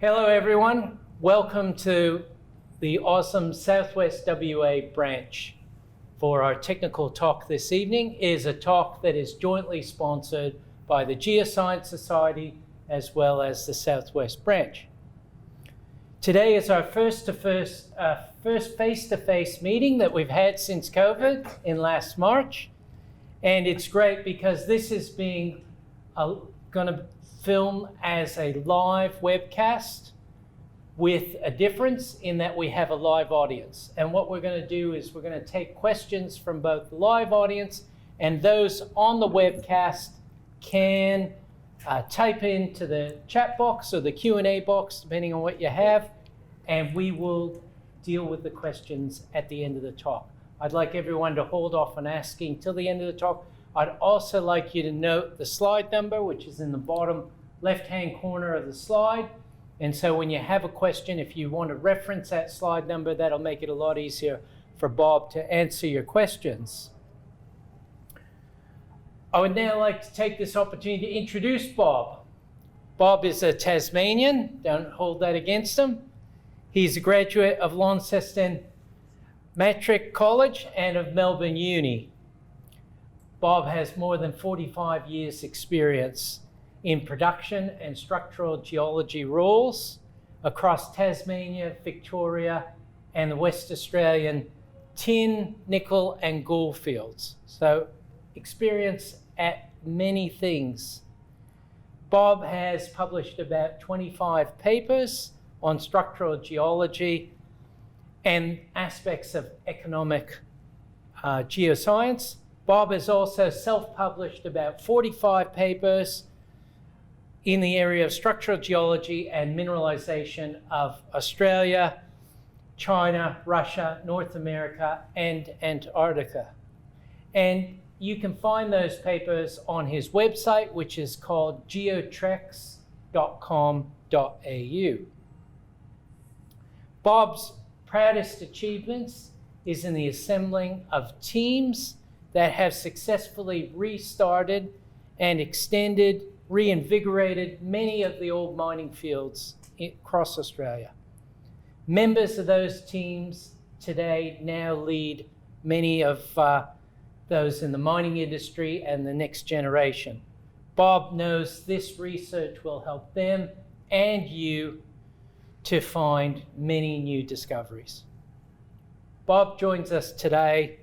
Hello everyone, welcome to the awesome Southwest WA branch. For our technical talk this evening is a talk that is jointly sponsored by the Geoscience Society as well as the Southwest branch. Today is our first face-to-face meeting that we've had since COVID in last March, and it's great because this is being going to film as a live webcast with a difference in that we have a live audience. And what we're going to do is we're going to take questions from both the live audience and those on the webcast can type into the chat box or the Q&A box, depending on what you have, and we will deal with the questions at the end of the talk. I'd like everyone to hold off on asking till the end of the talk. I'd also like you to note the slide number, which is in the bottom left-hand corner of the slide. And so when you have a question, if you want to reference that slide number, that'll make it a lot easier for Bob to answer your questions. I would now like to take this opportunity to introduce Bob. Bob is a Tasmanian, don't hold that against him. He's a graduate of Launceston Matric College and of Melbourne Uni. Bob has more than 45 years experience in production and structural geology roles across Tasmania, Victoria, and the West Australian tin, nickel, and gold fields. So experience at many things. Bob has published about 25 papers on structural geology and aspects of economic geoscience. Bob has also self-published about 45 papers in the area of structural geology and mineralisation of Australia, China, Russia, North America, and Antarctica. And you can find those papers on his website, which is called geotrex.com.au. Bob's proudest achievements is in the assembling of teams that have successfully restarted and extended, reinvigorated many of the old mining fields across Australia. Members of those teams today now lead many of those in the mining industry and the next generation. Bob knows this research will help them and you to find many new discoveries. Bob joins us today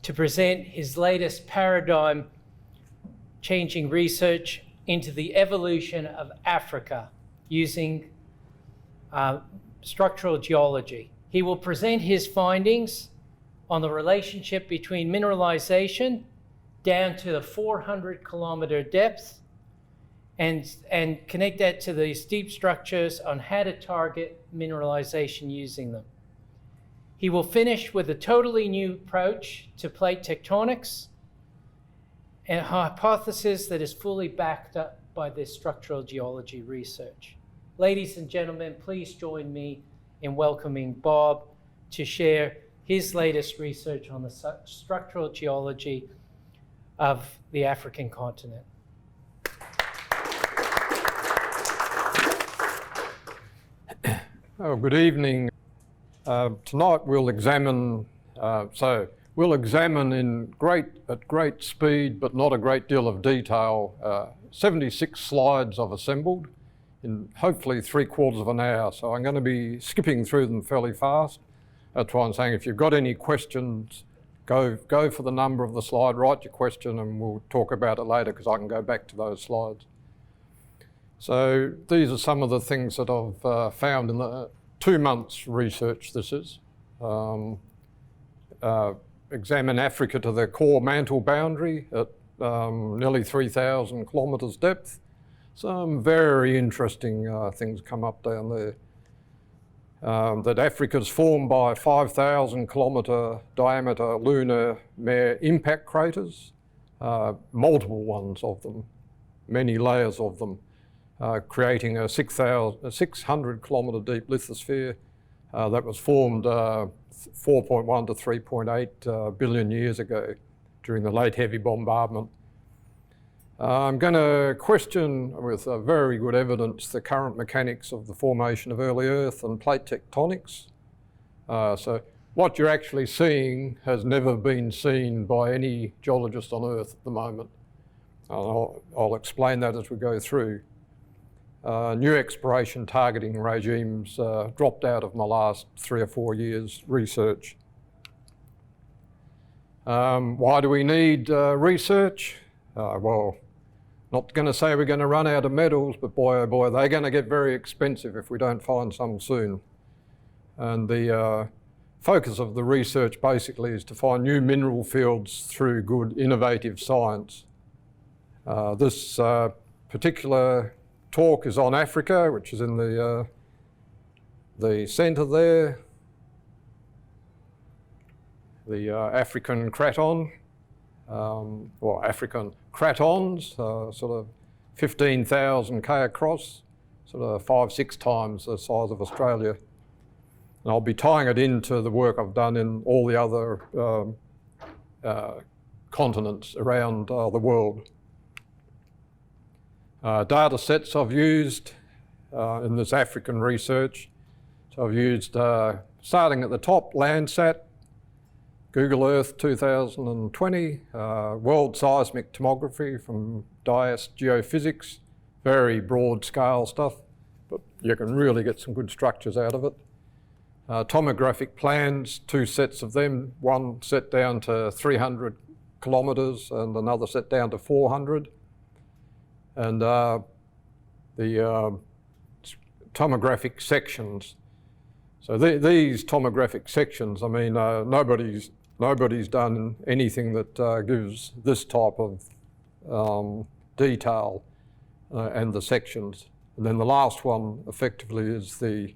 to present his latest paradigm-changing research into the evolution of Africa using structural geology. He will present his findings on the relationship between mineralization down to the 400-kilometer depth and connect that to these deep structures on how to target mineralization using them. He will finish with a totally new approach to plate tectonics and a hypothesis that is fully backed up by this structural geology research. Ladies and gentlemen, please join me in welcoming Bob to share his latest research on the structural geology of the African continent. Oh, good evening. Tonight we'll examine, we'll examine at great speed, but not a great deal of detail, 76 slides I've assembled in hopefully 3/4 of an hour. So I'm going to be skipping through them fairly fast. That's why I'm saying if you've got any questions, go for the number of the slide, write your question, and we'll talk about it later because I can go back to those slides. So these are some of the things that I've found in the 2 months research this is. Examine Africa to the core mantle boundary at nearly 3,000 kilometres depth. Some very interesting things come up down there. That Africa's formed by 5,000 kilometre diameter lunar mare impact craters, multiple ones of them, many layers of them. Creating a 600 kilometre deep lithosphere that was formed 4.1 to 3.8 billion years ago during the Late Heavy Bombardment. I'm going to question, with very good evidence, the current mechanics of the formation of early Earth and plate tectonics. So what you're actually seeing has never been seen by any geologist on Earth at the moment. I'll explain that as we go through. New exploration targeting regimes dropped out of my last 3 or 4 years' research. Why do we need research? Well, not going to say we're going to run out of metals, but boy, oh boy, they're going to get very expensive if we don't find some soon. And the focus of the research basically is to find new mineral fields through good, innovative science. This particular talk is on Africa, which is in the centre there. The African craton, or African cratons, sort of 15,000 K across, sort of 5-6 times the size of Australia. And I'll be tying it into the work I've done in all the other continents around the world. Data sets I've used in this African research. So I've used, starting at the top, Landsat, Google Earth 2020, world seismic tomography from DIAS Geophysics, very broad scale stuff, but you can really get some good structures out of it. Tomographic plans, 2 sets of them, one set down to 300 kilometres and another set down to 400. And the tomographic sections. So these tomographic sections, I mean, nobody's done anything that gives this type of detail and the sections. And then the last one effectively is a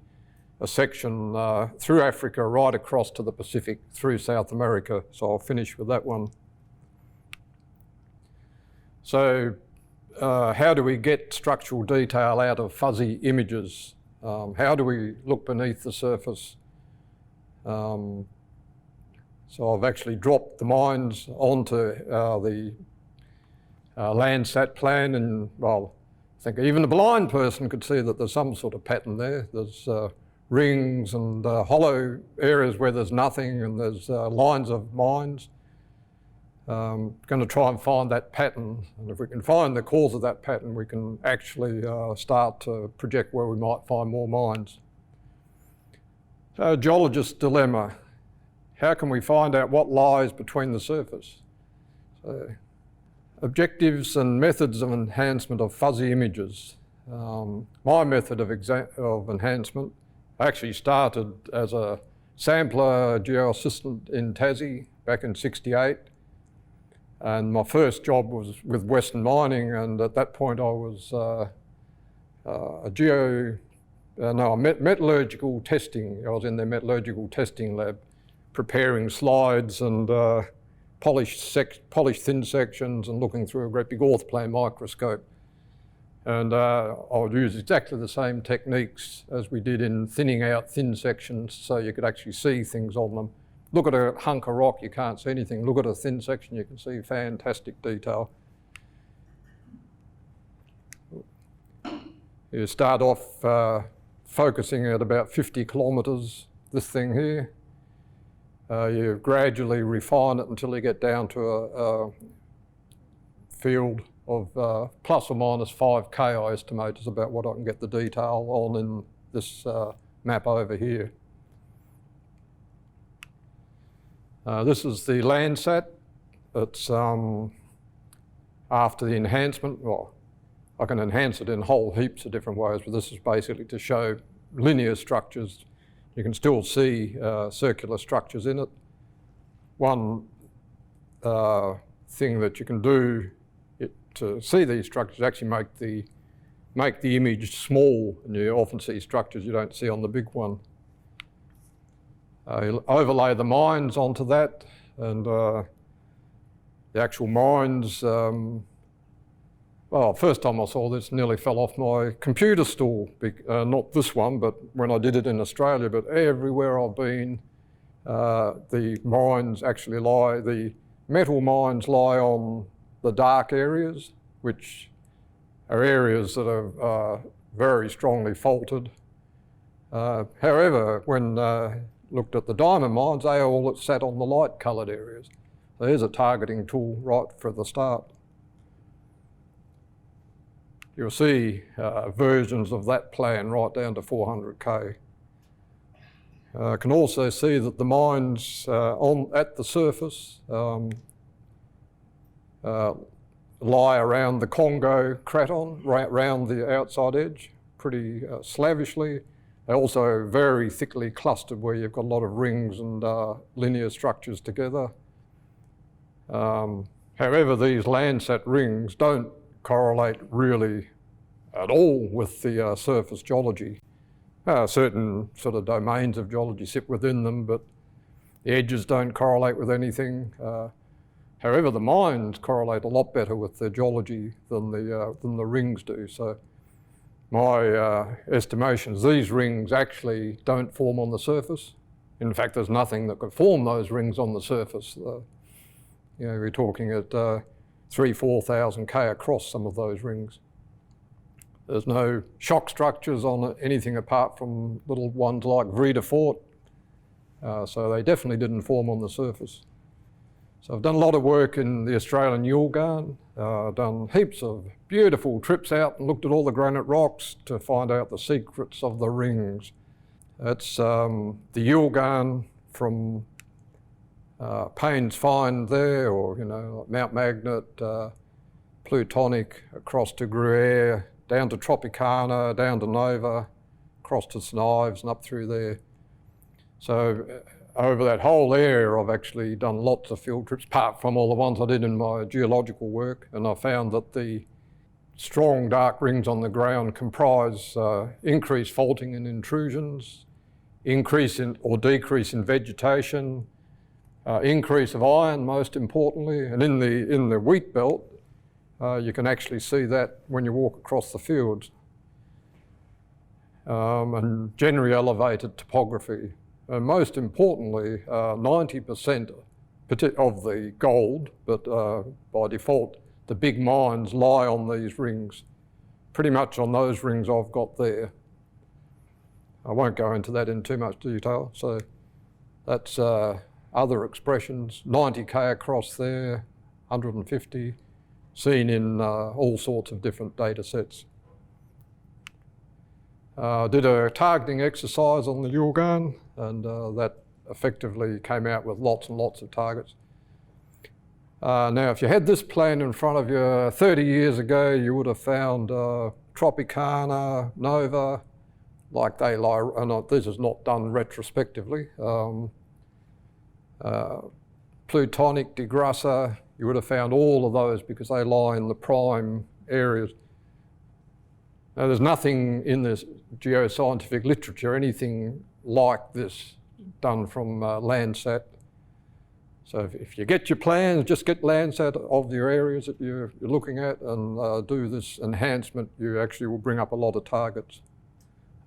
section through Africa right across to the Pacific through South America. So I'll finish with that one. So how do we get structural detail out of fuzzy images? How do we look beneath the surface? So I've actually dropped the mines onto the Landsat plan, and well, I think even a blind person could see that there's some sort of pattern there. There's rings and hollow areas where there's nothing, and there's lines of mines. Going to try and find that pattern, and if we can find the cause of that pattern, we can actually start to project where we might find more mines. So, geologist's dilemma. How can we find out what lies between the surface? So, objectives and methods of enhancement of fuzzy images. My method of enhancement actually started as a sampler geoassistant in Tassie back in '68. And my first job was with Western Mining, and at that point I was metallurgical testing. I was in their metallurgical testing lab, preparing slides and polished thin sections and looking through a great big orthoplan microscope. And I would use exactly the same techniques as we did in thinning out thin sections so you could actually see things on them. Look at a hunk of rock, you can't see anything. Look at a thin section, you can see fantastic detail. You start off focusing at about 50 kilometres, this thing here. You gradually refine it until you get down to a field of plus or minus 5K, I estimate, is about what I can get the detail on in this map over here. This is the Landsat. It's after the enhancement. Well, I can enhance it in whole heaps of different ways, but this is basically to show linear structures. You can still see circular structures in it. One thing that you can do to see these structures actually make the image small, and you often see structures you don't see on the big one. You'll overlay the mines onto that, and the actual mines, well, first time I saw this, nearly fell off my computer stool. Not this one, but when I did it in Australia, but everywhere I've been, the mines actually lie, the metal mines lie on the dark areas, which are areas that are very strongly faulted. However, when looked at the diamond mines, they all sat on the light coloured areas. So there's a targeting tool right for the start. You'll see versions of that plan right down to 400k. Can also see that the mines at the surface lie around the Congo craton, right around the outside edge, pretty slavishly. They're also very thickly clustered where you've got a lot of rings and linear structures together. However, these Landsat rings don't correlate really at all with the surface geology. Certain sort of domains of geology sit within them, but the edges don't correlate with anything. However, the mines correlate a lot better with the geology than the rings do. So my estimation is these rings actually don't form on the surface. In fact, there's nothing that could form those rings on the surface. We're talking at 3,000–4,000 K across some of those rings. There's no shock structures on anything apart from little ones like Vrida Fort. So they definitely didn't form on the surface. So I've done a lot of work in the Australian Yilgarn, done heaps of beautiful trips out and looked at all the granite rocks to find out the secrets of the rings. That's the Yilgarn from Payne's Find there, or Mount Magnet, Plutonic, across to Gruyere, down to Tropicana, down to Nova, across to St Ives and up through there. So over that whole area I've actually done lots of field trips, apart from all the ones I did in my geological work, and I found that the strong dark rings on the ground comprise increased faulting and intrusions, increase in or decrease in vegetation, increase of iron most importantly, and in the wheat belt you can actually see that when you walk across the fields, and generally elevated topography. And most importantly, 90% of the gold, but by default, the big mines lie on these rings, pretty much on those rings I've got there. I won't go into that in too much detail. So that's other expressions, 90k across there, 150, seen in all sorts of different data sets. Did a targeting exercise on the Yilgarn, and that effectively came out with lots and lots of targets. Now, if you had this plan in front of you 30 years ago, you would have found Tropicana, Nova, like they lie, and this is not done retrospectively, Plutonic, De Grassa, you would have found all of those because they lie in the prime areas. Now, there's nothing in this geoscientific literature, anything like this done from Landsat. So if you get your plans, just get Landsat of your areas that you're looking at and do this enhancement, you actually will bring up a lot of targets.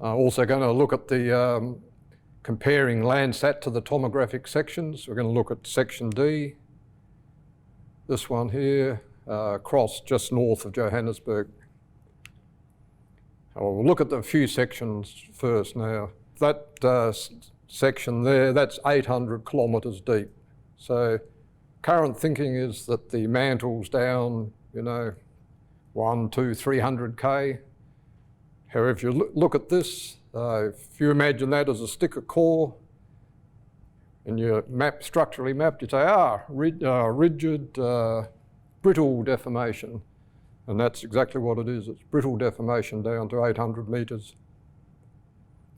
Also going to look at the comparing Landsat to the tomographic sections. We're going to look at section D, this one here, across just north of Johannesburg. We'll look at the few sections first now. That section there, that's 800 kilometres deep. So current thinking is that the mantle's down, 1, 2, 300k. However, if you look at this, if you imagine that as a sticker core, and you structurally mapped, you'd say, rigid, brittle deformation. And that's exactly what it is. It's brittle deformation down to 800 metres.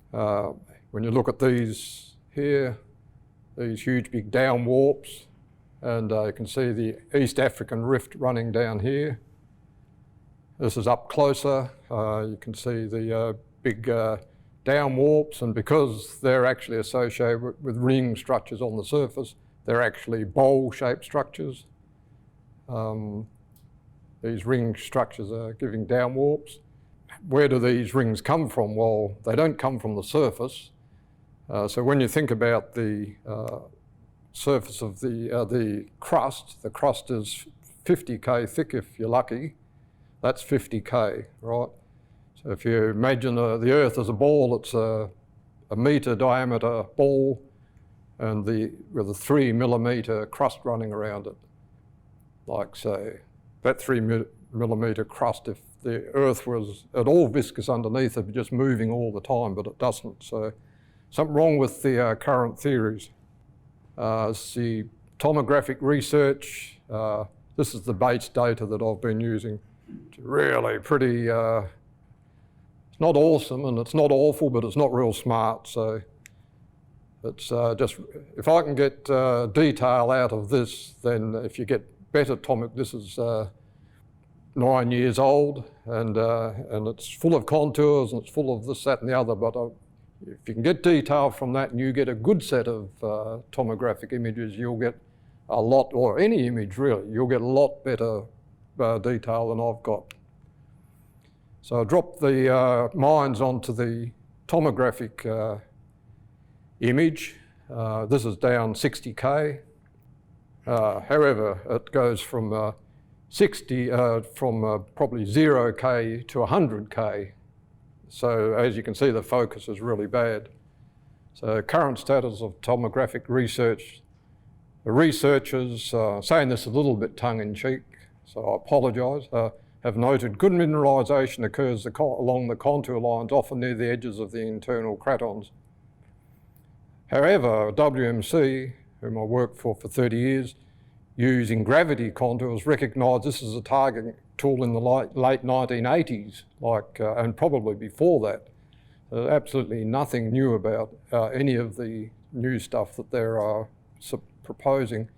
When you look at these here, these huge big down warps, and you can see the East African rift running down here. This is up closer. You can see the big down warps, and because they're actually associated with ring structures on the surface, they're actually bowl-shaped structures. These ring structures are giving down warps. Where do these rings come from? Well, they don't come from the surface. So when you think about the surface of the crust is 50k thick if you're lucky, That's 50K, right? So if you imagine the Earth as a ball, it's a metre diameter ball, and with a 3 millimetre crust running around it. Like say, that 3 millimetre crust, if the Earth was at all viscous underneath, it'd be just moving all the time, but it doesn't. So something wrong with the current theories. See, tomographic research, this is the base data that I've been using. It's really pretty, it's not awesome and it's not awful, but it's not real smart. So it's just, if I can get detail out of this, then if you get better this is 9 years old, and it's full of contours and it's full of this, that and the other, but if you can get detail from that and you get a good set of tomographic images, you'll get a lot, or any image really, you'll get a lot better detail than I've got. So I dropped the mines onto the tomographic image. This is down 60K. However, it goes from probably 0K to 100K. So as you can see, the focus is really bad. So current status of tomographic research, the researchers, saying this a little bit tongue-in-cheek, so I apologise, have noted good mineralisation occurs along the contour lines, often near the edges of the internal cratons. However, WMC, whom I worked for 30 years, using gravity contours, recognised this as a targeting tool in the late 1980s, and probably before that. Absolutely nothing new about any of the new stuff that they're proposing.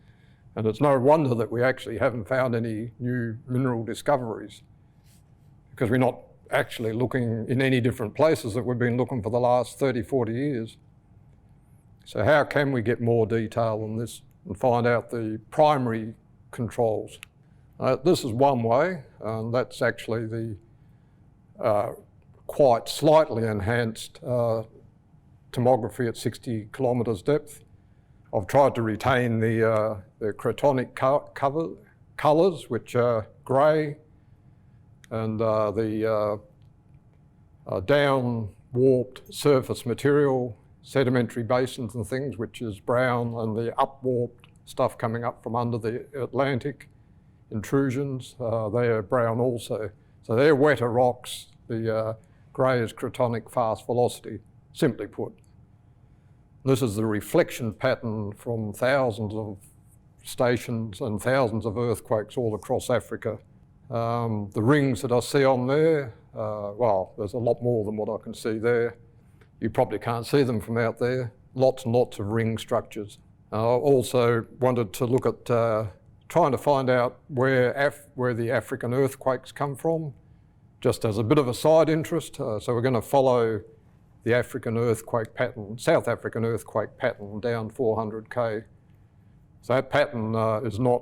And it's no wonder that we actually haven't found any new mineral discoveries, because we're not actually looking in any different places that we've been looking for the last 30, 40 years. So how can we get more detail on this and find out the primary controls? This is one way, and that's actually the quite slightly enhanced tomography at 60 kilometres depth. I've tried to retain the cratonic colours, which are grey, and the down warped surface material, sedimentary basins and things, which is brown, and the up warped stuff coming up from under the Atlantic intrusions, they are brown also. So they're wetter rocks. The grey is cratonic fast velocity, simply put. This is the reflection pattern from thousands of stations and thousands of earthquakes all across Africa. The rings that I see on there, well, there's a lot more than what I can see there. You probably can't see them from out there. Lots and lots of ring structures. I also wanted to look at trying to find out where the African earthquakes come from, just as a bit of a side interest. So we're going to follow the African earthquake pattern, South African earthquake pattern down 400K. So that pattern is not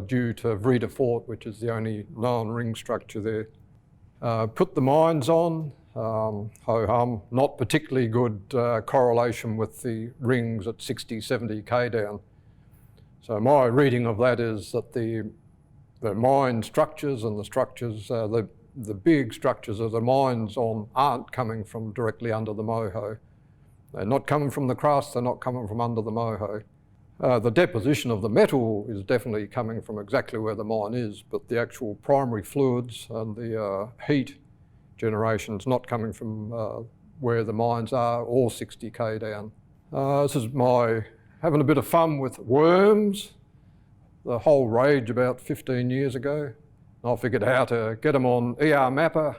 due to Vrede Fort, which is the only known ring structure there. Put the mines on, ho-hum, not particularly good correlation with the rings at 60, 70K down. So my reading of that is that the mine structures and the structures, the big structures of the mines aren't coming from directly under the moho. They're not coming from the crust, they're not coming from under the moho. The deposition of the metal is definitely coming from exactly where the mine is, but the actual primary fluids and the heat generation is not coming from where the mines are, or 60K down. This is my having a bit of fun with worms, the whole rage about 15 years ago. I figured how to get them on ER Mapper,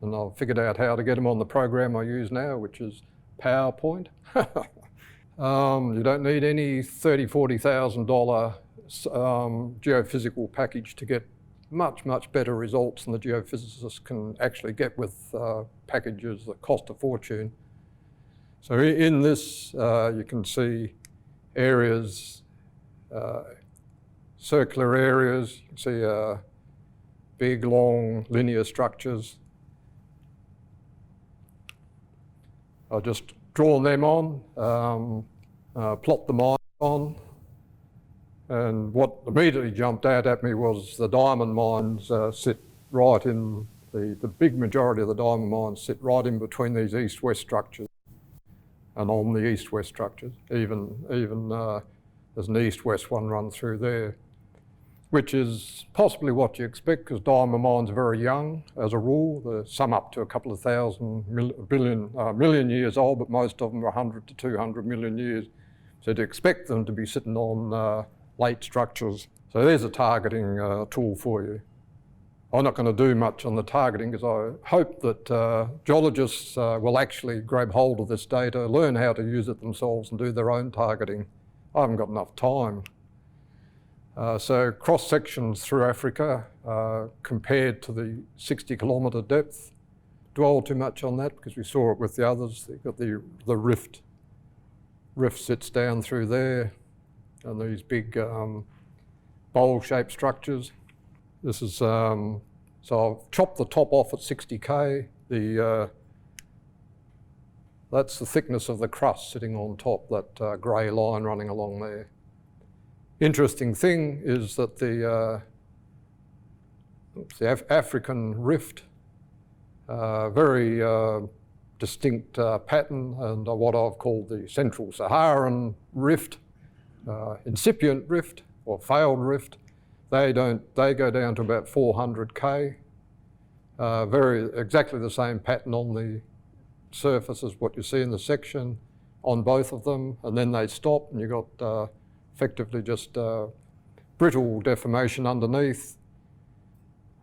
and I figured out how to get them on the program I use now, which is PowerPoint. You don't need any $30,000, $40,000 geophysical package to get much, much better results than the geophysicists can actually get with packages that cost a fortune. So in this, you can see areas, circular areas, you can see big, long, linear structures. I've just drawn them on, plot the mine on, and what immediately jumped out at me was the diamond mines sit right in the big majority of the diamond mines sit right in between these east-west structures and on the east-west structures. Even there's an east-west one run through there, which is possibly what you expect because diamond mines are very young as a rule. They're some up to a couple of million years old, but most of them are 100 to 200 million years. So to expect them to be sitting on late structures. So there's a targeting tool for you. I'm not going to do much on the targeting because I hope that geologists will actually grab hold of this data, learn how to use it themselves and do their own targeting. I haven't got enough time. So cross sections through Africa compared to the 60-kilometre depth. Dwell too much on that because we saw it with the others. They've got the rift. Rift sits down through there and these big bowl-shaped structures. This is, so I've chopped the top off at 60K. That's the thickness of the crust sitting on top, that grey line running along there. Interesting thing is that the African rift, very distinct pattern, and what I've called the Central Saharan rift, incipient rift or failed rift. They go down to about 400K. Exactly the same pattern on the surface as what you see in the section on both of them, and then they stop, and you've got effectively just brittle deformation underneath.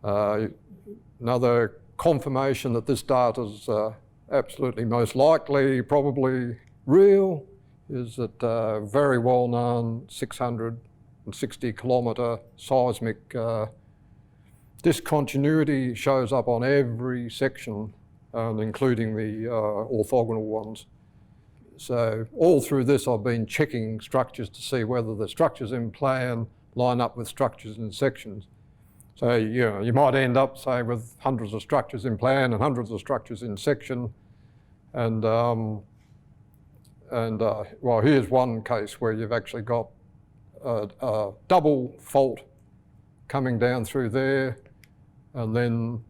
Another confirmation that this data is absolutely most likely, probably real, is that very well-known 660-kilometre seismic discontinuity shows up on every section, including the orthogonal ones. So all through this I've been checking structures to see whether the structures in plan line up with structures in sections. So you might end up, say, with hundreds of structures in plan and hundreds of structures in section. And well, here's one case where you've actually got a double fault coming down through there, and then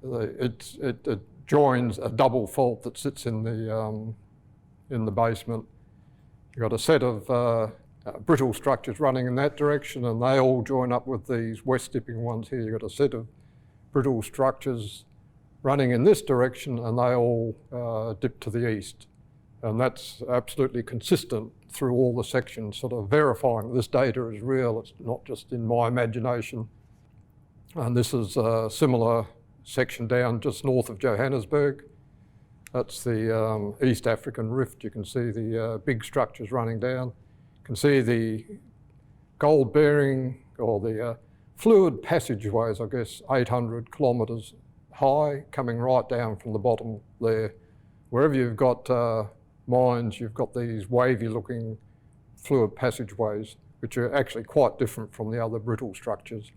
it joins a double fault that sits in the basement. You've got a set of brittle structures running in that direction, and they all join up with these west dipping ones here. You've got a set of brittle structures running in this direction, and they all dip to the east. And that's absolutely consistent through all the sections, sort of verifying this data is real, it's not just in my imagination. And this is a similar section down just north of Johannesburg. That's the East African rift. You can see the big structures running down. You can see the gold bearing, or the fluid passageways, I guess, 800 kilometres high, coming right down from the bottom there. Wherever you've got mines, you've got these wavy looking fluid passageways, which are actually quite different from the other brittle structures.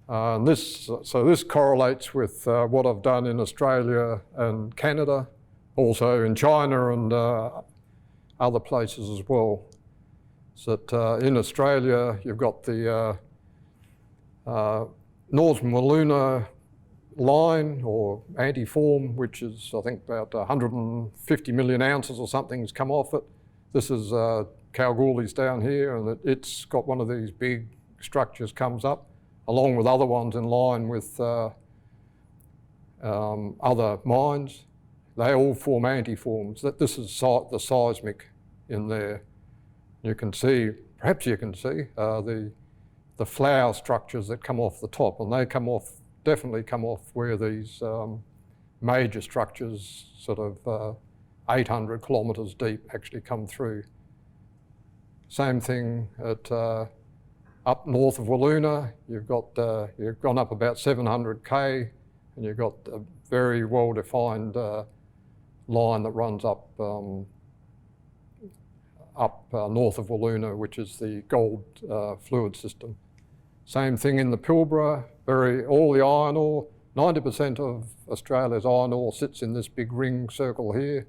So this correlates with what I've done in Australia and Canada, also in China and other places as well. So that in Australia, you've got the Northern Walloona line or antiform, which is I think about 150 million ounces or something's come off it. This is Kalgoorlie's down here, and it's got one of these big structures comes up, along with other ones in line with other mines. They all form antiforms. This is the seismic in there. You can see, perhaps you can see, the flower structures that come off the top, and they come off, definitely come off where these major structures, sort of 800 kilometres deep, actually come through. Same thing at up north of Walloona. You've gone up about 700k, and you've got a very well-defined line that runs up north of Walloona, which is the gold fluid system. Same thing in the Pilbara. All the iron ore, 90% of Australia's iron ore sits in this big ring circle here,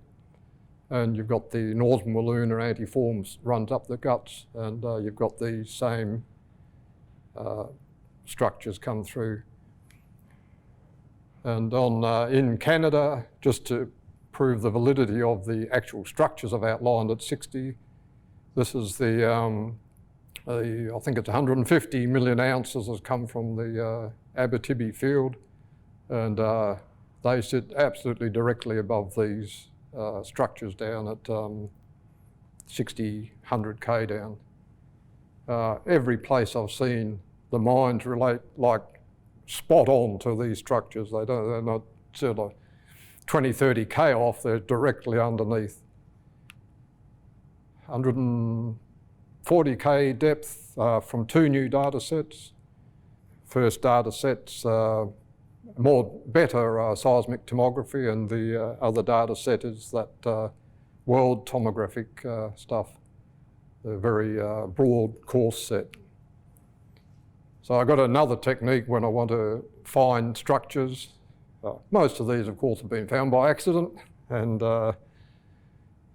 and you've got the Northern Walloona antiforms runs up the guts, and you've got these same structures come through. And in Canada, just to prove the validity of the actual structures I've outlined at 60, this is I think it's 150 million ounces has come from the Abitibi field, and they sit absolutely directly above these structures down at 60, 100k down. Every place I've seen, the mines relate like spot on to these structures. They're not sort of 20, 30k off, they're directly underneath. 140k depth from 2 new data sets. First data sets, better seismic tomography, and the other data set is that world tomographic stuff, the very broad coarse set. So I got another technique when I want to find structures. Most of these, of course, have been found by accident, and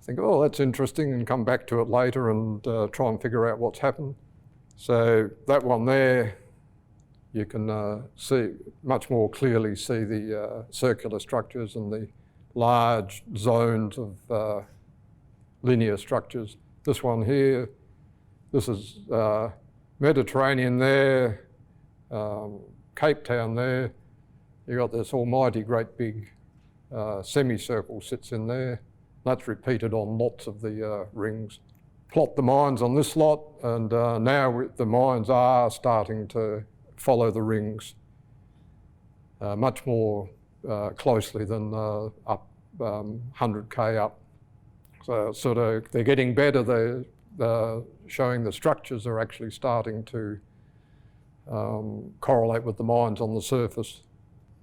think, oh, that's interesting, and come back to it later and try and figure out what's happened. So that one there, you can see much more clearly see the circular structures and the large zones of linear structures. This one here, this is Mediterranean there, Cape Town there. You got this almighty great big semicircle sits in there. That's repeated on lots of the rings. Plot the mines on this lot, and now the mines are starting to follow the rings much more closely than up 100k up. So sort of they're getting better. They're showing the structures are actually starting to correlate with the mines on the surface.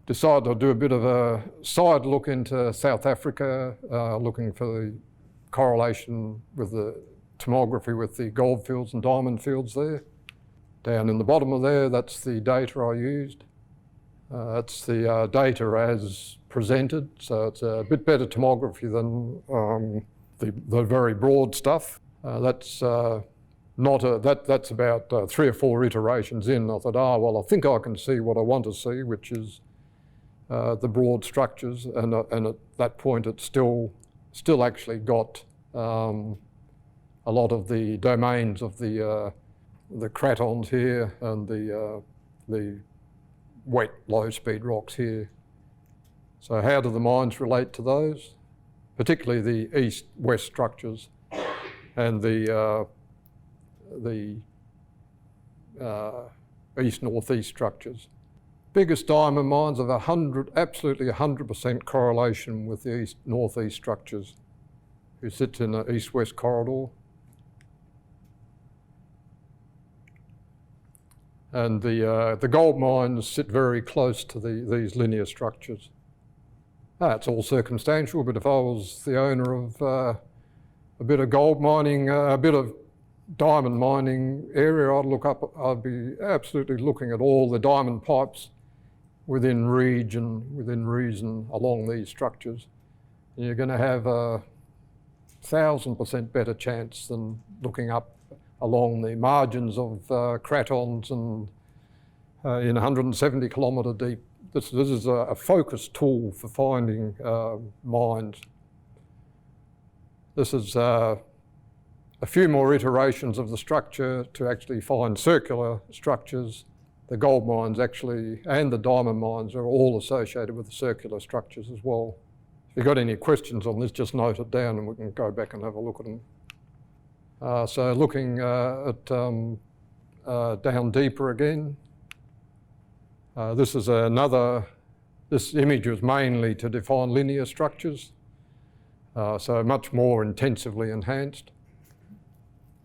Decided to do a bit of a side look into South Africa, looking for the correlation with the tomography with the gold fields and diamond fields there. Down in the bottom of there, that's the data I used. That's the data as presented, so it's a bit better tomography than the very broad stuff. That's that's about 3 or 4 iterations in. I thought, well, I think I can see what I want to see, which is the broad structures, and at that point it's still actually got a lot of the domains of the cratons here and the wet low-speed rocks here. So how do the mines relate to those? Particularly the east-west structures and the east-northeast structures. Biggest diamond mines of absolutely 100% correlation with the east-northeast structures, who sits in the east-west corridor. And the gold mines sit very close to these linear structures. It's all circumstantial, but if I was the owner of a bit of gold mining, a bit of diamond mining area, I'd be absolutely looking at all the diamond pipes within reason along these structures. And you're going to have a 1,000% better chance than looking up along the margins of cratons and in 170 kilometre deep. This is a focus tool for finding mines. This is a few more iterations of the structure to actually find circular structures. The gold mines actually, and the diamond mines, are all associated with the circular structures as well. If you've got any questions on this, just note it down and we can go back and have a look at them. So looking at down deeper again, this image was mainly to define linear structures, so much more intensively enhanced.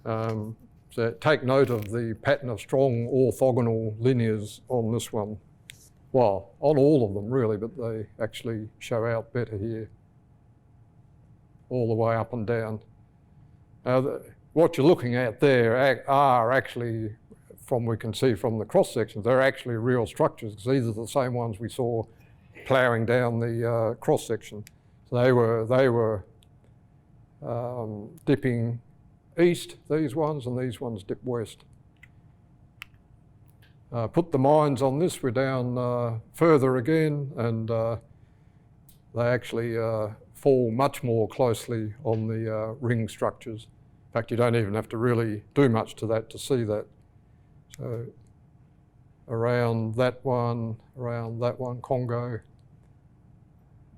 So take note of the pattern of strong orthogonal linears on this one. Well, on all of them really, but they actually show out better here, all the way up and down. Now, what you're looking at there are actually, we can see from the cross sections, they're actually real structures, because these are the same ones we saw ploughing down the cross section. So they were dipping east, these ones, and these ones dip west. put the mines on this, we're down further again, and they actually fall much more closely on the ring structures. In fact, you don't even have to really do much to that to see that. So around that one, Congo,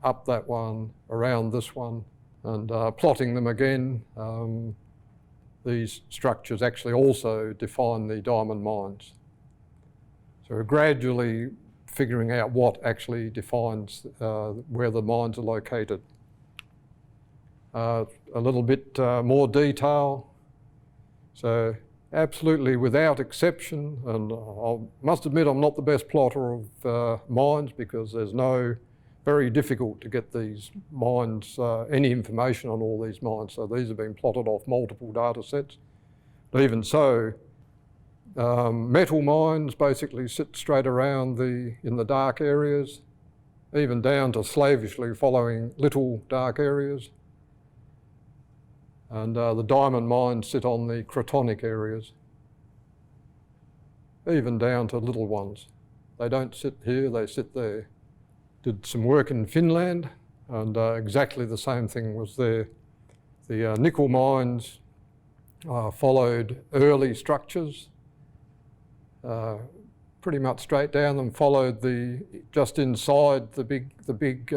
up that one, around this one, and plotting them again, these structures actually also define the diamond mines. So we're gradually figuring out what actually defines where the mines are located. A little bit more detail. So absolutely without exception, and I must admit I'm not the best plotter of mines, because there's very difficult to get these mines, any information on all these mines. So these have been plotted off multiple data sets. But even so, metal mines basically sit straight around in the dark areas, even down to slavishly following little dark areas. And the diamond mines sit on the cratonic areas, even down to little ones. They don't sit here, they sit there. Did some work in Finland, and exactly the same thing was there. The nickel mines followed early structures, pretty much straight down them, followed just inside the big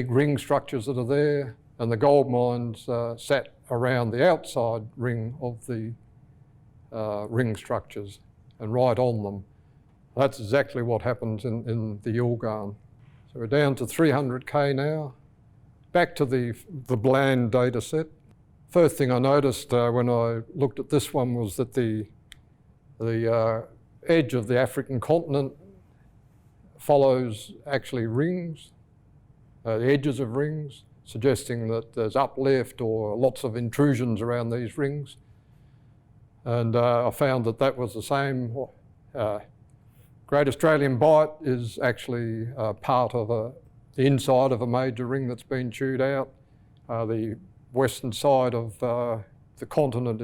ring structures that are there, and the gold mines sat around the outside ring of the ring structures and right on them. That's exactly what happens in the Yilgarn. So we're down to 300K now. Back to the bland data set. First thing I noticed when I looked at this one was that the edge of the African continent follows actually rings, the edges of rings, suggesting that there's uplift or lots of intrusions around these rings. And I found that was the same. Great Australian Bight is actually part of the inside of a major ring that's been chewed out. The western side of the continent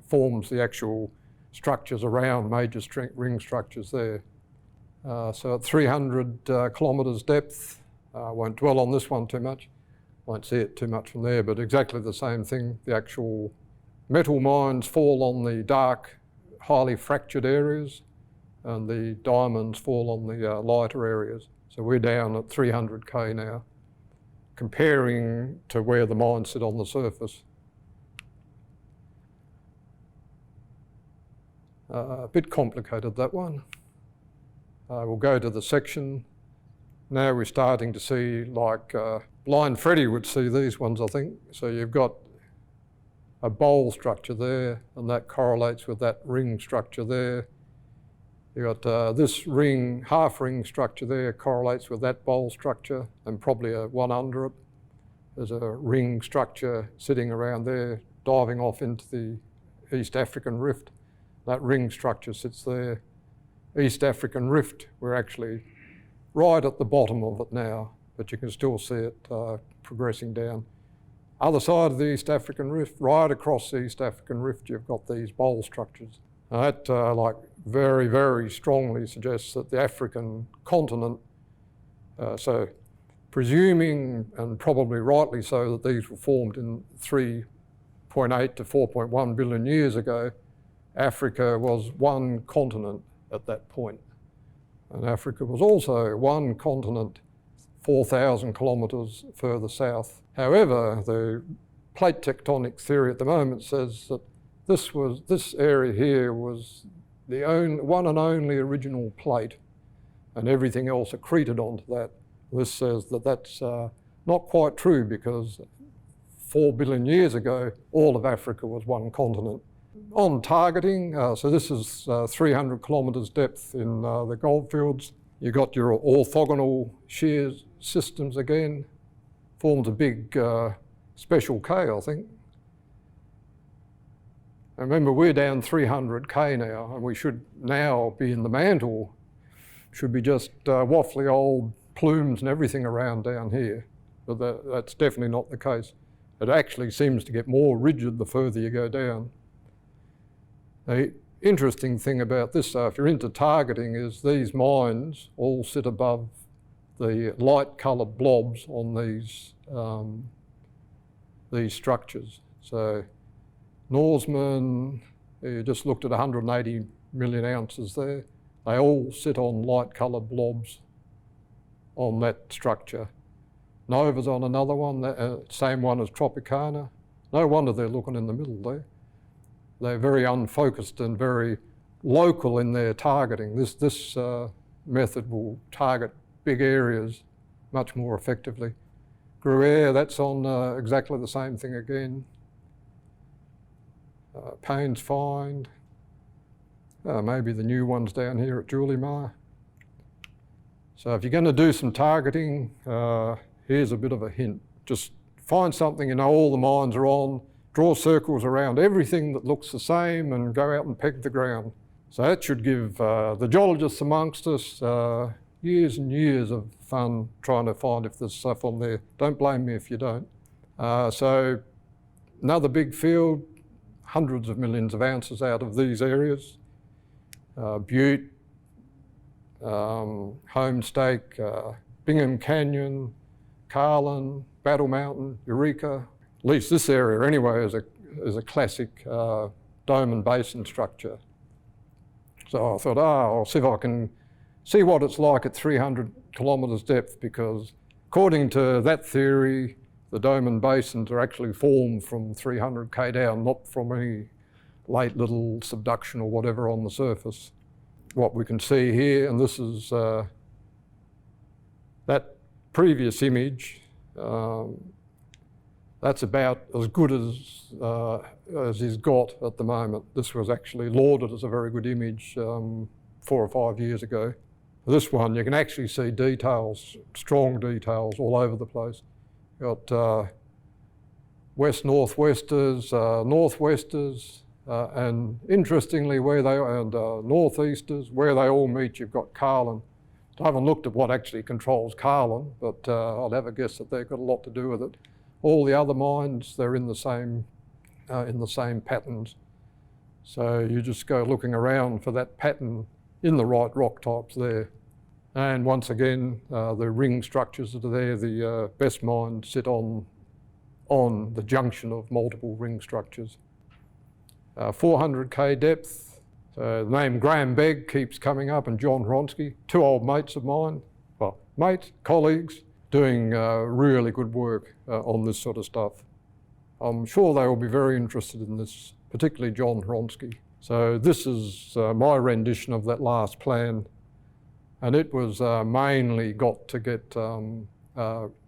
forms the actual structures around major ring structures there. So at 300 kilometres depth, I won't dwell on this one too much, won't see it too much from there, but exactly the same thing. The actual metal mines fall on the dark, highly fractured areas, and the diamonds fall on the lighter areas. So we're down at 300K now, comparing to where the mines sit on the surface. A bit complicated, that one. We'll go to the section. Now we're starting to see, like blind Freddy would see these ones, I think. So you've got a bowl structure there, and that correlates with that ring structure there. You've got this ring, half ring structure there, correlates with that bowl structure, and probably one under it. There's a ring structure sitting around there, diving off into the East African Rift. That ring structure sits there. East African Rift, we're actually right at the bottom of it now, but you can still see it progressing down. Other side of the East African Rift, right across the East African Rift, you've got these bowl structures. Now that like very, very strongly suggests that the African continent, so presuming, and probably rightly so, that these were formed in 3.8 to 4.1 billion years ago, Africa was one continent at that point. And Africa was also one continent 4,000 kilometres further south. However, the plate tectonic theory at the moment says that this area here was the one and only original plate, and everything else accreted onto that. This says that that's not quite true, because 4 billion years ago, all of Africa was one continent. On targeting, so this is 300 kilometres depth in the goldfields. You've got your orthogonal shear systems again, forms a big special K, I think. And remember, we're down 300K now, and we should now be in the mantle. Should be just waffly old plumes and everything around down here. But that's definitely not the case. It actually seems to get more rigid the further you go down. The interesting thing about this, if you're into targeting, is these mines all sit above the light-coloured blobs on these structures. So Norseman, you just looked at 180 million ounces there. They all sit on light-coloured blobs on that structure. Nova's on another one, same one as Tropicana. No wonder they're looking in the middle there. They're very unfocused and very local in their targeting. This method will target big areas much more effectively. Gruyere, that's on exactly the same thing again. Payne's Find. Maybe the new ones down here at Julimar. So if you're going to do some targeting, here's a bit of a hint. Just find something you know all the mines are on, draw circles around everything that looks the same and go out and peg the ground. So that should give the geologists amongst us years and years of fun trying to find if there's stuff on there. Don't blame me if you don't. So another big field, hundreds of millions of ounces out of these areas. Butte, Homestake, Bingham Canyon, Carlin, Battle Mountain, Eureka. At least this area anyway is a classic dome and basin structure. So I thought, I'll see if I can see what it's like at 300 kilometres depth, because according to that theory, the dome and basins are actually formed from 300 k down, not from any late little subduction or whatever on the surface. What we can see here, and this is that previous image, that's about as good as he's got at the moment. This was actually lauded as a very good image 4 or 5 years ago. This one, you can actually see details, strong details all over the place. You've got west-northwesters, northwesters, and interestingly, northeasters, where they all meet, you've got Carlin. I haven't looked at what actually controls Carlin, but I'd have a guess that they've got a lot to do with it. All the other mines, they're in the same patterns. So you just go looking around for that pattern in the right rock types there. And once again, the ring structures that are there, the best mines sit on the junction of multiple ring structures. 400 k depth. So the name Graham Begg keeps coming up, and John Hronsky, 2 old mates of mine, well, mates, colleagues, doing really good work on this sort of stuff. I'm sure they will be very interested in this, particularly John Hronsky. So this is my rendition of that last plan, and it was mainly got to get,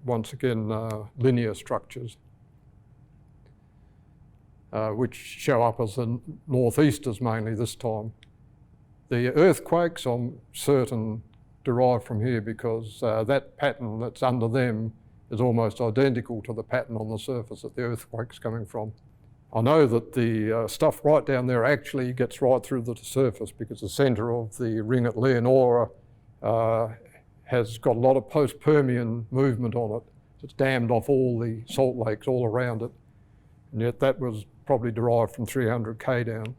once again, linear structures, which show up as the northeasters mainly this time. The earthquakes, I'm certain, derived from here, because that pattern that's under them is almost identical to the pattern on the surface that the earthquake's coming from. I know that the stuff right down there actually gets right through the surface, because the centre of the ring at Leonora has got a lot of post-Permian movement on it. It's dammed off all the salt lakes all around it, and yet that was probably derived from 300 k down.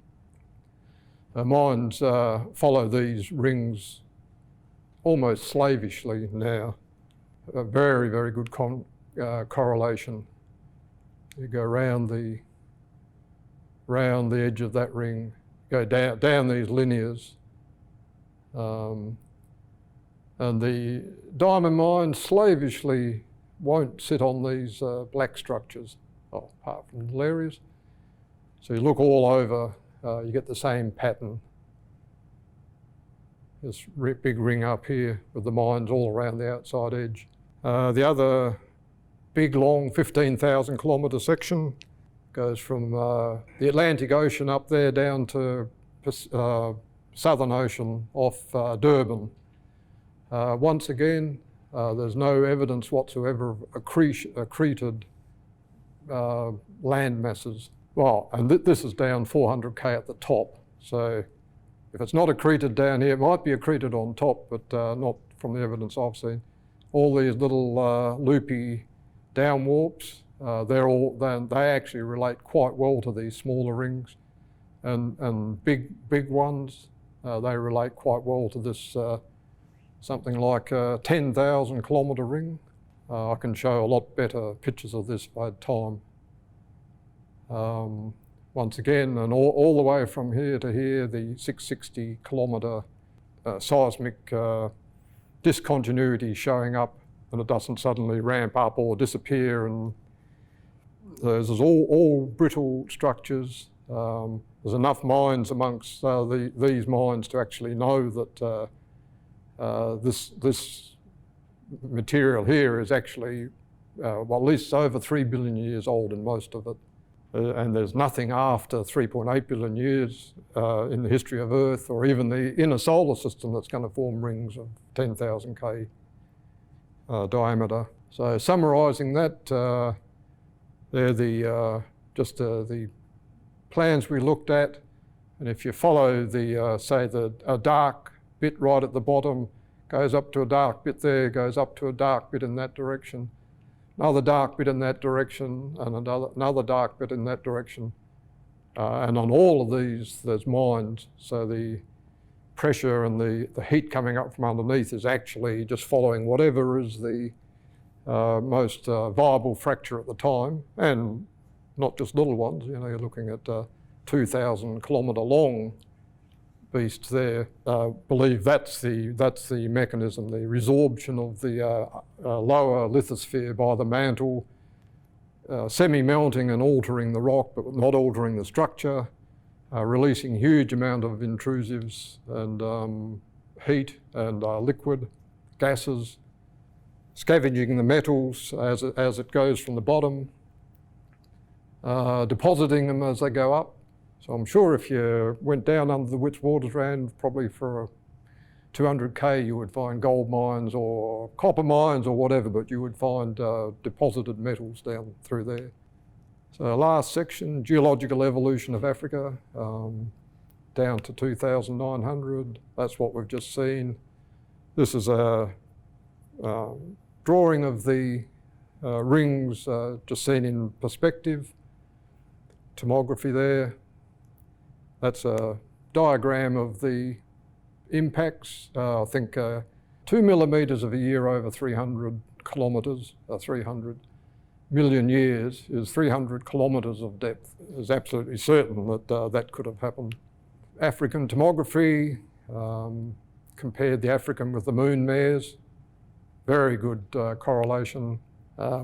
Mines follow these rings almost slavishly now. A very, very good correlation. You go round the edge of that ring, go down these linears, and the diamond mines slavishly won't sit on these black structures, apart from little areas. So you look all over, you get the same pattern. This big ring up here with the mines all around the outside edge. The other big, long 15,000 kilometre section goes from the Atlantic Ocean up there down to Southern Ocean off Durban. Once again, there's no evidence whatsoever of accreted land masses. Well, and this is down 400 k at the top, so if it's not accreted down here, it might be accreted on top, but not from the evidence I've seen. All these little loopy down warps, they actually relate quite well to these smaller rings. and big ones. They relate quite well to this something like a 10,000 kilometre ring. I can show a lot better pictures of this if I had time. Once again, and all the way from here to here, the 660 kilometre seismic discontinuity showing up, and it doesn't suddenly ramp up or disappear, and there's all brittle structures. There's enough mines amongst these mines to actually know that this material here is actually, well, at least over 3 billion years old in most of it. And there's nothing after 3.8 billion years in the history of Earth, or even the inner solar system, that's going to form rings of 10,000 K diameter. So summarising that, they're the plans we looked at, and if you follow the say a dark bit right at the bottom goes up to a dark bit there, goes up to a dark bit in that direction, another dark bit in that direction, and another dark bit in that direction. And on all of these, there's mines. So the pressure and the heat coming up from underneath is actually just following whatever is the most viable fracture at the time, and not just little ones. You know, you're looking at 2,000 kilometre long beasts there. Believe that's the mechanism, the resorption of the lower lithosphere by the mantle, semi-melting and altering the rock, but not altering the structure, releasing huge amount of intrusives and heat and liquid gases, scavenging the metals as it goes from the bottom, depositing them as they go up. So I'm sure if you went down under the Witwatersrand, probably for 200K, you would find gold mines or copper mines or whatever, but you would find deposited metals down through there. So last section, geological evolution of Africa, down to 2,900. That's what we've just seen. This is a drawing of the rings just seen in perspective. Tomography there. That's a diagram of the impacts. I think 2 millimetres of a year over 300 kilometres, 300 million years is 300 kilometres of depth. It's absolutely certain that that could have happened. African tomography, compared the African with the moon mares. Very good correlation.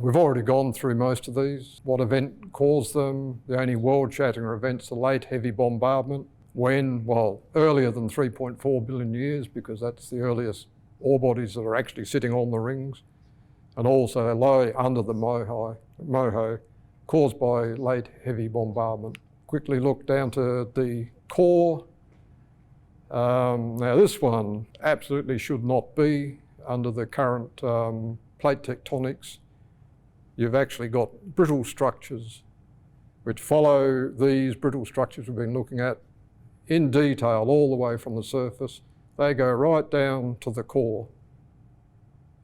We've already gone through most of these. What event caused them? The only world-shattering event's the Late Heavy Bombardment. When? Well, earlier than 3.4 billion years, because that's the earliest ore bodies that are actually sitting on the rings. And also low under the Moho, caused by Late Heavy Bombardment. Quickly look down to the core. Now this one absolutely should not be under the current plate tectonics. You've actually got brittle structures which follow these brittle structures we've been looking at in detail all the way from the surface. They go right down to the core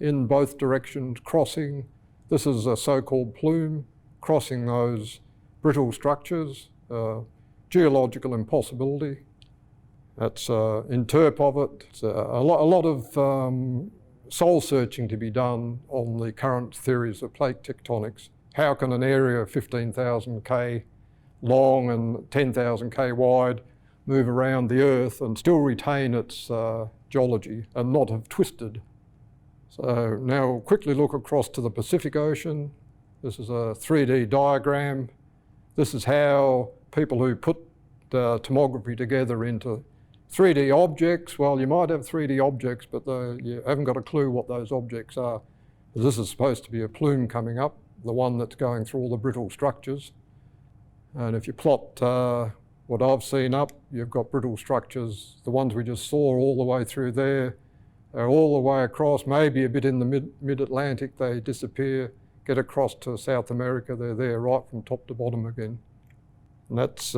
in both directions, crossing. This is a so-called plume, crossing those brittle structures, geological impossibility. That's interp of it. It's a lot of soul searching to be done on the current theories of plate tectonics. How can an area of 15,000 K long and 10,000 K wide move around the Earth and still retain its geology and not have twisted? So now we'll quickly look across to the Pacific Ocean. This is a 3D diagram. This is how people who put tomography together into 3D objects. Well, you might have 3D objects, but you haven't got a clue what those objects are. This is supposed to be a plume coming up, the one that's going through all the brittle structures. And if you plot what I've seen up, you've got brittle structures. The ones we just saw all the way through there, they're all the way across, maybe a bit in the mid-Atlantic, they disappear, get across to South America, they're there right from top to bottom again. And that's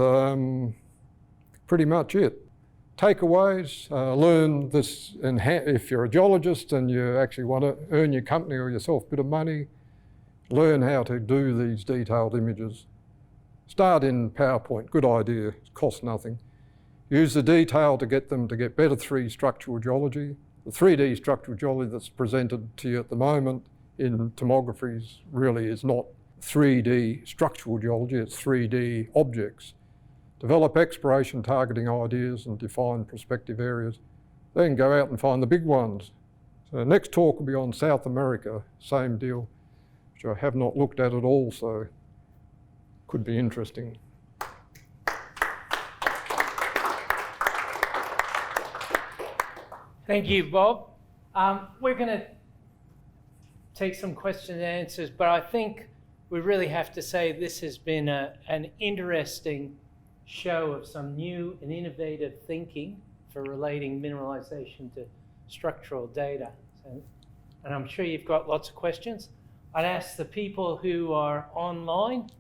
pretty much it. Takeaways, learn this, if you're a geologist and you actually want to earn your company or yourself a bit of money, learn how to do these detailed images. Start in PowerPoint, good idea, costs nothing. Use the detail to get them to get better 3D structural geology. The 3D structural geology that's presented to you at the moment in tomographies really is not 3D structural geology, it's 3D objects. Develop exploration targeting ideas and define prospective areas. Then go out and find the big ones. So next talk will be on South America, same deal, which I have not looked at all, so could be interesting. Thank you, Bob. We're going to take some questions and answers, but I think we really have to say this has been an interesting show of some new and innovative thinking for relating mineralization to structural data. And I'm sure you've got lots of questions. I'd ask the people who are online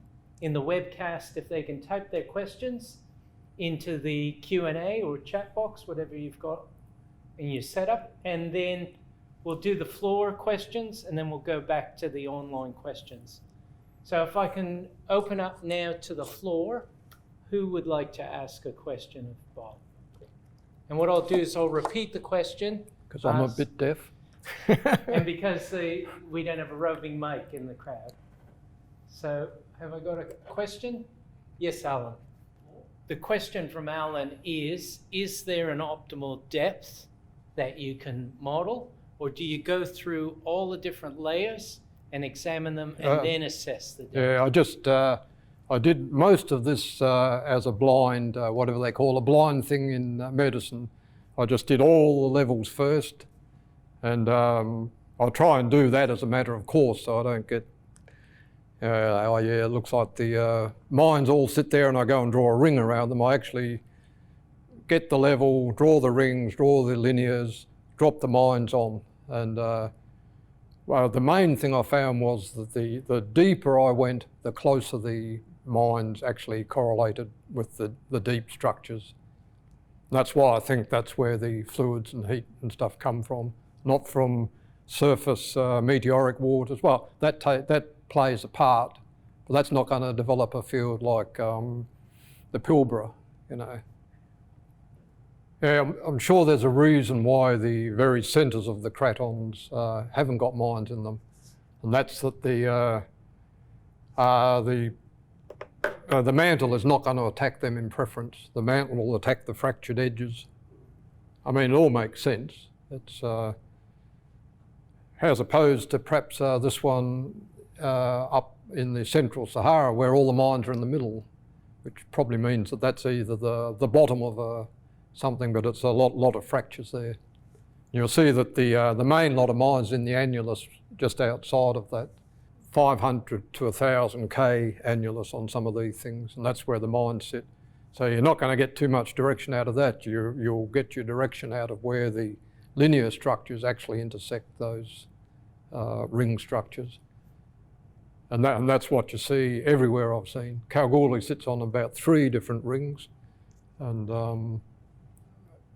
in the webcast if they can type their questions into the Q&A or chat box, whatever you've got in your setup, and then we'll do the floor questions and then we'll go back to the online questions. So if I can open up now to the floor, who would like to ask a question of Bob? And what I'll do is I'll repeat the question. Because I'm a bit deaf. And because we don't have a roving mic in the crowd. So have I got a question? Yes, Alan. The question from Alan is there an optimal depth that you can model, or do you go through all the different layers and examine them and then assess the depth? Yeah, I did most of this as a blind, whatever they call a blind thing in medicine. I just did all the levels first, and I'll try and do that as a matter of course, so I don't get, oh yeah, it looks like the mines all sit there and I go and draw a ring around them. I actually get the level, draw the rings, draw the linears, drop the mines on. And well, the main thing I found was that the deeper I went, the closer the mines actually correlated with the deep structures. And that's why I think that's where the fluids and heat and stuff come from, not from surface meteoric waters. Well, that plays a part, but that's not going to develop a field like the Pilbara, you know. Yeah, I'm sure there's a reason why the very centres of the cratons haven't got mines in them, and that's that the mantle is not going to attack them in preference. The mantle will attack the fractured edges. I mean, it all makes sense. It's as opposed to perhaps this one up in the central Sahara where all the mines are in the middle, which probably means that that's either the bottom of something, but it's a lot of fractures there. You'll see that the main lot of mines in the annulus just outside of that 500 to 1,000 K annulus on some of these things, and that's where the mines sit. So you're not going to get too much direction out of that. You'll get your direction out of where the linear structures actually intersect those ring structures. And that's what you see everywhere I've seen. Kalgoorlie sits on about 3 different rings, and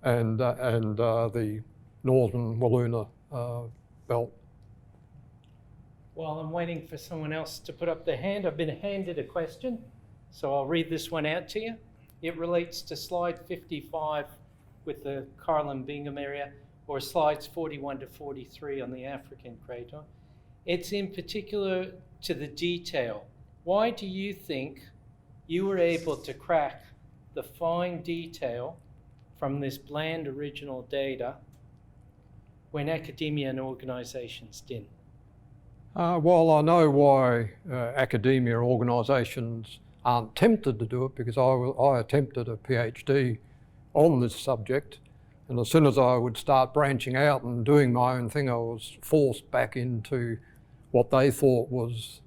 the northern Walloona belt. While I'm waiting for someone else to put up their hand, I've been handed a question, so I'll read this one out to you. It relates to slide 55 with the Carlin Bingham area, or slides 41 to 43 on the African crater. It's in particular to the detail. Why do you think you were able to crack the fine detail from this bland original data when academia and organisations didn't? Well, I know why academia organisations aren't tempted to do it, because I attempted a PhD on this subject, and as soon as I would start branching out and doing my own thing, I was forced back into what they thought was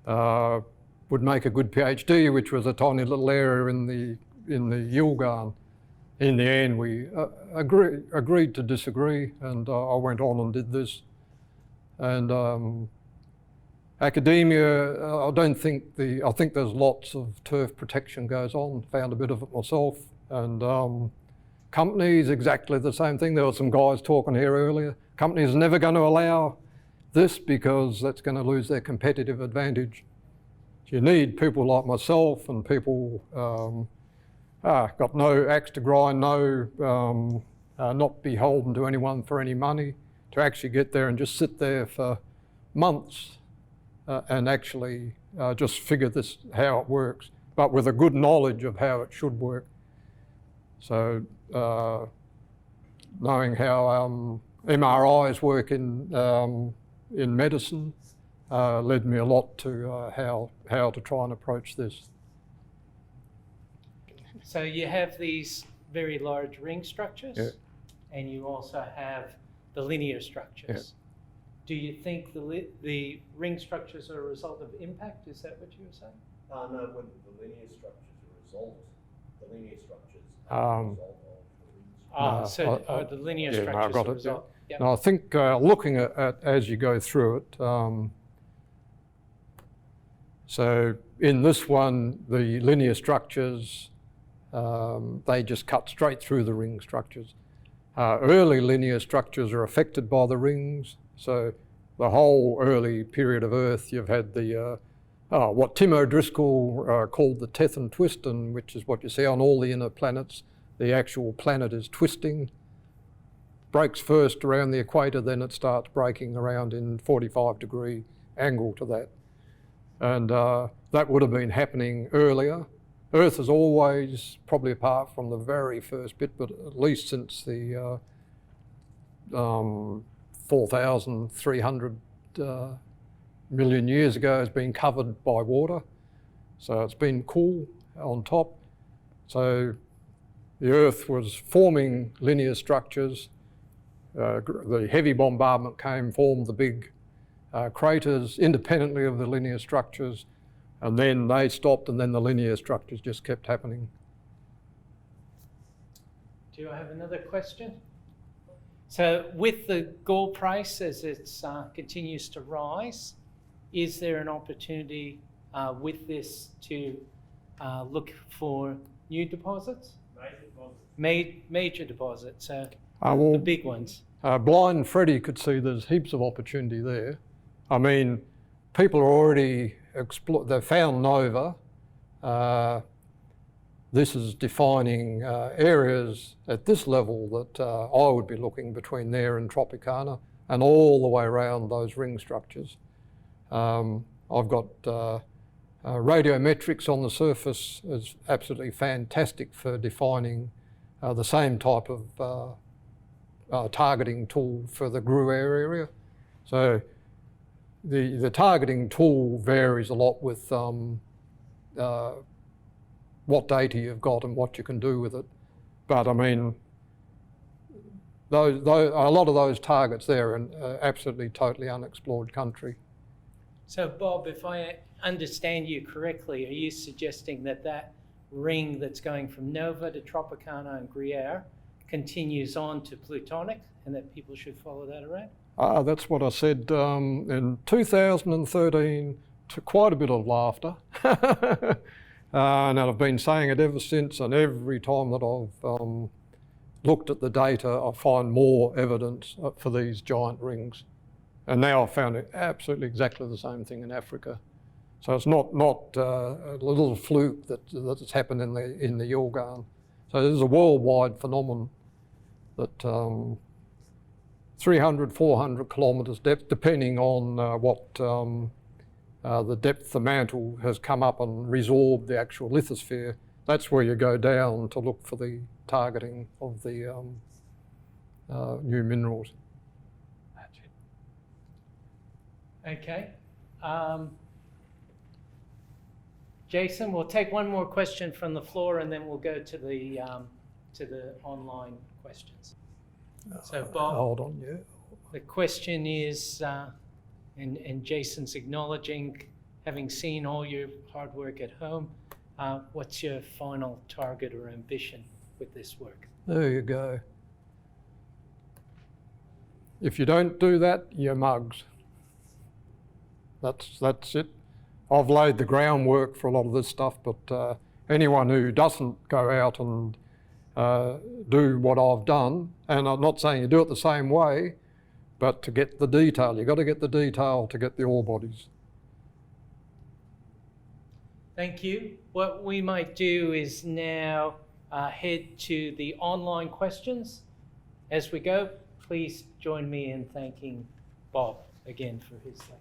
would make a good PhD, which was a tiny little area in the Yilgarn. In the end, we agreed to disagree, and I went on and did this. And academia, I think there's lots of turf protection goes on. Found a bit of it myself. And companies, exactly the same thing. There were some guys talking here earlier. Companies are never going to allow this because that's going to lose their competitive advantage. You need people like myself and people got no axe to grind, not beholden to anyone for any money, to actually get there and just sit there for months and actually just figure this how it works, but with a good knowledge of how it should work. So knowing how MRIs work in medicine led me a lot to how to try and approach this. So you have these very large ring structures, Yeah. and you also have the linear structures. Yeah. Do you think the ring structures are a result of impact? Is that what you were saying? No, when the linear structures are a result, the linear structures are a result of the ring structures. The linear yeah, no, I structures got are a it, result. Yep. No, I think looking at as you go through it, so in this one, the linear structures, they just cut straight through the ring structures. Early linear structures are affected by the rings. So the whole early period of Earth, you've had the what Tim O'Driscoll called the Tethon twist, and which is what you see on all the inner planets. The actual planet is twisting, breaks first around the equator, then it starts breaking around in 45-degree angle to that. And that would have been happening earlier. Earth has always, probably apart from the very first bit, but at least since the 4,300 million years ago, has been covered by water. So it's been cool on top. So the Earth was forming linear structures. The heavy bombardment came, formed the big craters independently of the linear structures, and then they stopped, and then the linear structures just kept happening. Do I have another question? So with the gold price as it continues to rise, is there an opportunity with this to look for new deposits? Major deposits, the big ones. Blind Freddy could see there's heaps of opportunity there. I mean, people are already they've found nova. This is defining areas at this level that I would be looking between there and Tropicana and all the way around those ring structures. I've got radiometrics on the surface is absolutely fantastic for defining the same type of targeting tool for the Gruyere area. So the targeting tool varies a lot with what data you've got and what you can do with it. But I mean, a lot of those targets there are in absolutely totally unexplored country. So Bob, if I understand you correctly, are you suggesting that that ring that's going from Nova to Tropicana and Gruyere continues on to Plutonic, and that people should follow that around? That's what I said in 2013, to quite a bit of laughter. And I've been saying it ever since, and every time that I've looked at the data, I find more evidence for these giant rings. And now I've found it absolutely exactly the same thing in Africa. So it's not a little fluke that's happened in the Yilgarn. So this is a worldwide phenomenon that 300, 400 kilometres depth, depending on what the depth the mantle has come up and resorbed the actual lithosphere. That's where you go down to look for the targeting of the new minerals. That's it. Okay. Jason, we'll take one more question from the floor, and then we'll go to the online questions. So Bob, Hold on, yeah. the question is, and Jason's acknowledging, having seen all your hard work at home, what's your final target or ambition with this work? There you go. If you don't do that, you're mugs. That's it. I've laid the groundwork for a lot of this stuff, but anyone who doesn't go out and do what I've done, and I'm not saying you do it the same way, but to get the detail, you've got to get the detail to get the ore bodies. Thank you. What we might do is now head to the online questions. As we go, please join me in thanking Bob again for his time.